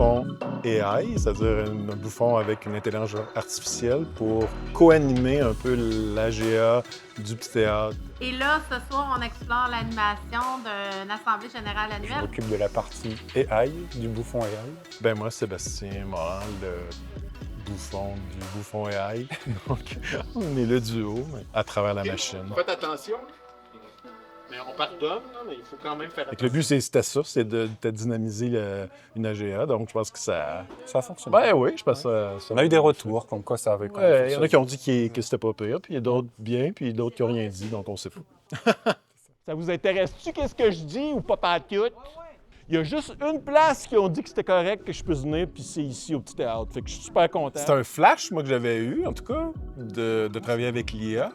bouffon AI, c'est-à-dire un bouffon avec une intelligence artificielle pour co-animer un peu l'AGA du petit théâtre. Et là, ce soir, on explore l'animation d'une assemblée générale Je annuelle. m'occupe de la partie AI, du bouffon AI. Ben moi, Sébastien Morin, le bouffon AI. Donc, on est le duo à travers la machine. Faites attention. Mais on pardonne, mais il faut quand même faire Fait que attention. le but, c'était ça, c'est de dynamiser une AGA. Donc, je pense que ça... Ça a fonctionné. Ben oui, je pense que ça... On a eu des retours comme quoi ça avait quand même Ouais, il y en a fonctionné. qui ont dit que c'était pas pire, puis il y a d'autres bien, puis d'autres qui n'ont rien dit, donc on sait pas. Ça vous intéresse-tu qu'est-ce que je dis ou pas pantoute? Il y a juste une place qui ont dit que c'était correct que je puisse venir, puis c'est ici au petit théâtre. Fait que je suis super content. C'est un flash, moi, que j'avais eu, en tout cas, de travailler avec l'IA.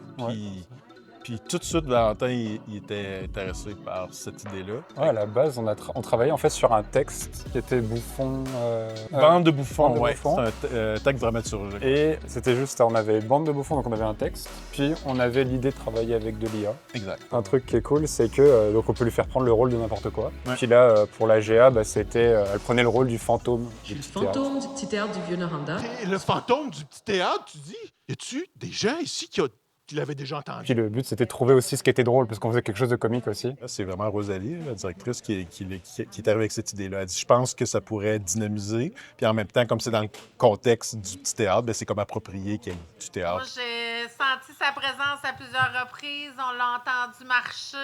Puis tout de suite, Valentin, il était intéressé par cette idée-là. Ouais, à la base, on travaillait en fait sur un texte qui était bouffon. Bande de bouffons, Bande de ouais. bouffons. C'est un texte dramaturgique. Et c'était juste, on avait bande de bouffons, donc on avait un texte, puis on avait l'idée de travailler avec de l'IA. Exact. Un truc qui est cool, c'est que donc on peut lui faire prendre le rôle de n'importe quoi. Ouais. Puis là, pour la GA, c'était, elle prenait le rôle du fantôme du Le petit théâtre. fantôme du petit théâtre du Vieux-Noranda. Et le fantôme du petit théâtre, tu dis? Y a-tu des gens ici qui l'avaient déjà entendu? Puis le but, c'était de trouver aussi ce qui était drôle, parce qu'on faisait quelque chose de comique aussi. Là, c'est vraiment Rosalie, la directrice, qui est arrivée avec cette idée-là. Elle dit, je pense que ça pourrait dynamiser, puis en même temps, comme c'est dans le contexte du petit théâtre, ben, c'est comme approprié qu'il y ait du Moi, théâtre. j'ai senti sa présence à plusieurs reprises. On l'a entendu marcher.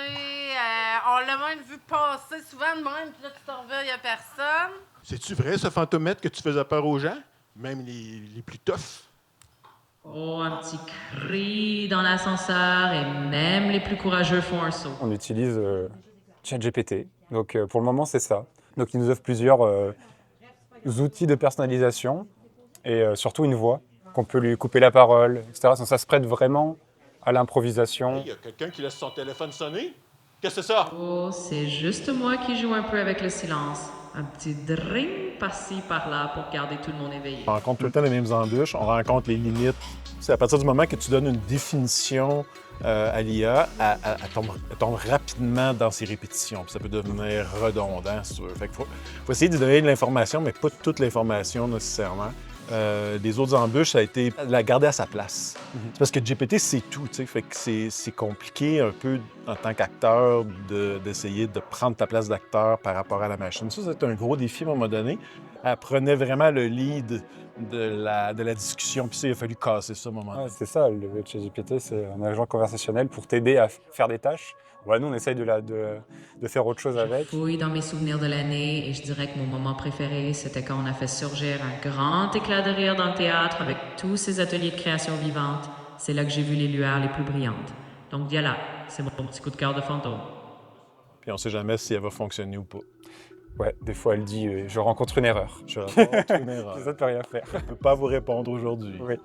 On l'a même vu passer souvent de même. Puis là, tu t'en reviens, il n'y a personne. C'est-tu vrai, ce fantomètre, que tu faisais peur aux gens? Même les plus toughs? Oh, un petit cri dans l'ascenseur et même les plus courageux font un saut. On utilise ChatGPT. Donc pour le moment, c'est ça. Donc il nous offre plusieurs outils de personnalisation et surtout une voix, qu'on peut lui couper la parole, etc. Donc, ça se prête vraiment à l'improvisation. Il y a quelqu'un qui laisse son téléphone sonner? Qu'est-ce que c'est ça? Oh, c'est juste moi qui joue un peu avec le silence. Un petit dring par-ci, par-là pour garder tout le monde éveillé. On rencontre tout le temps les mêmes embûches, on rencontre les limites. C'est à partir du moment que tu donnes une définition à l'IA, elle tombe rapidement dans ses répétitions. Puis ça peut devenir redondant, si tu veux. Fait qu'il faut essayer de donner de l'information, mais pas toute l'information nécessairement. Les autres embûches, ça a été de la garder à sa place. C'est parce que GPT, c'est tout, tu sais. Fait que c'est compliqué un peu en tant qu'acteur d'essayer de prendre ta place d'acteur par rapport à la machine. Ça, c'était un gros défi à un moment donné. Elle prenait vraiment le lead de la discussion, puis ça, il a fallu casser ça à un moment donné. Ouais, c'est ça, le ChatGPT, c'est un agent conversationnel pour t'aider à faire des tâches. Ouais, nous, on essaye de faire autre chose avec. Fouille dans mes souvenirs de l'année et je dirais que mon moment préféré, c'était quand on a fait surgir un grand éclat de rire dans le théâtre avec tous ces ateliers de création vivante. C'est là que j'ai vu les lueurs les plus brillantes. Donc voilà, c'est mon petit coup de cœur de fantôme. Puis on sait jamais si elle va fonctionner ou pas. Ouais, des fois, elle dit je rencontre une erreur. Je rencontre une erreur. Ça ne peut rien faire. Je ne peux pas vous répondre aujourd'hui. Oui.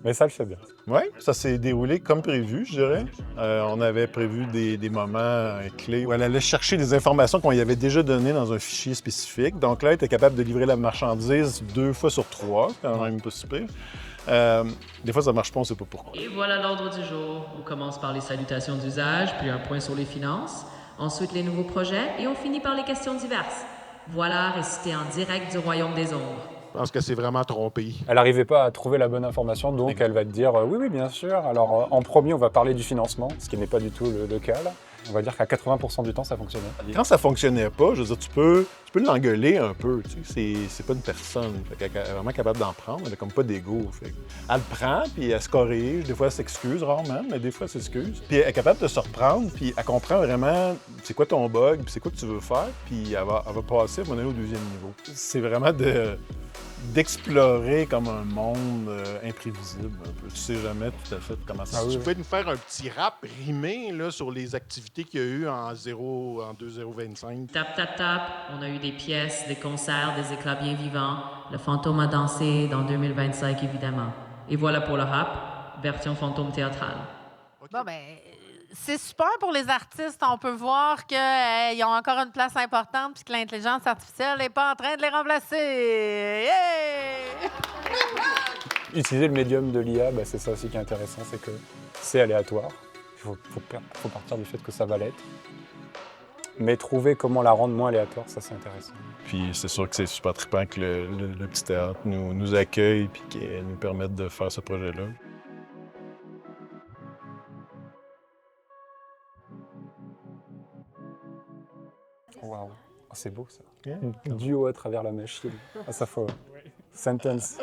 Mais ça le fait bien. Oui, ça s'est déroulé comme prévu, je dirais. On avait prévu des moments clés où elle allait chercher des informations qu'on lui avait déjà données dans un fichier spécifique. Donc là, elle était capable de livrer la marchandise 2 fois sur 3, quand même pas si pire. Des fois, ça marche pas, on sait pas pourquoi. Et voilà l'ordre du jour. On commence par les salutations d'usage, puis un point sur les finances. Ensuite, les nouveaux projets, et on finit par les questions diverses. Voilà, récité en direct du Royaume des Ombres. Je pense que c'est vraiment trompé. Elle n'arrivait pas à trouver la bonne information, donc elle va te dire oui, bien sûr. Alors en premier, on va parler du financement, ce qui n'est pas du tout le cas là. On va dire qu'à 80% du temps, ça fonctionnait. Quand ça fonctionnait pas, je veux dire, tu peux l'engueuler un peu. Tu sais, c'est pas une personne. Fait qu'elle est vraiment capable d'en prendre. Elle a comme pas d'ego. Fait elle le prend, puis elle se corrige. Des fois, elle s'excuse, rarement, mais des fois, elle s'excuse. Puis elle est capable de se reprendre, puis elle comprend vraiment c'est quoi ton bug, puis c'est quoi que tu veux faire, puis elle va passer à mon avis au deuxième niveau. C'est vraiment d'explorer comme un monde imprévisible un peu. Tu sais jamais tout à fait comment ça se Tu passe. pouvais nous faire un petit rap rimé là, sur les activités qu'il y a eu en 2025. Tap, tap, tap. On a eu des pièces, des concerts, des éclats bien vivants. Le fantôme a dansé dans 2025, évidemment. Et voilà pour le rap, version fantôme théâtrale. Bon, ben, c'est super pour les artistes. On peut voir qu'ils ont encore une place importante puis que l'intelligence artificielle n'est pas en train de les remplacer. Yeah! Utiliser le médium de l'IA, c'est ça aussi qui est intéressant, c'est que c'est aléatoire. Il faut partir du fait que ça va l'être. mais trouver comment la rendre moins aléatoire, ça c'est intéressant. Puis c'est sûr que c'est super trippant que le petit théâtre nous accueille et qu'il nous permette de faire ce projet-là. Waouh, oh, c'est beau ça. Duo à travers la machine. Ah, ça faut. Sentence.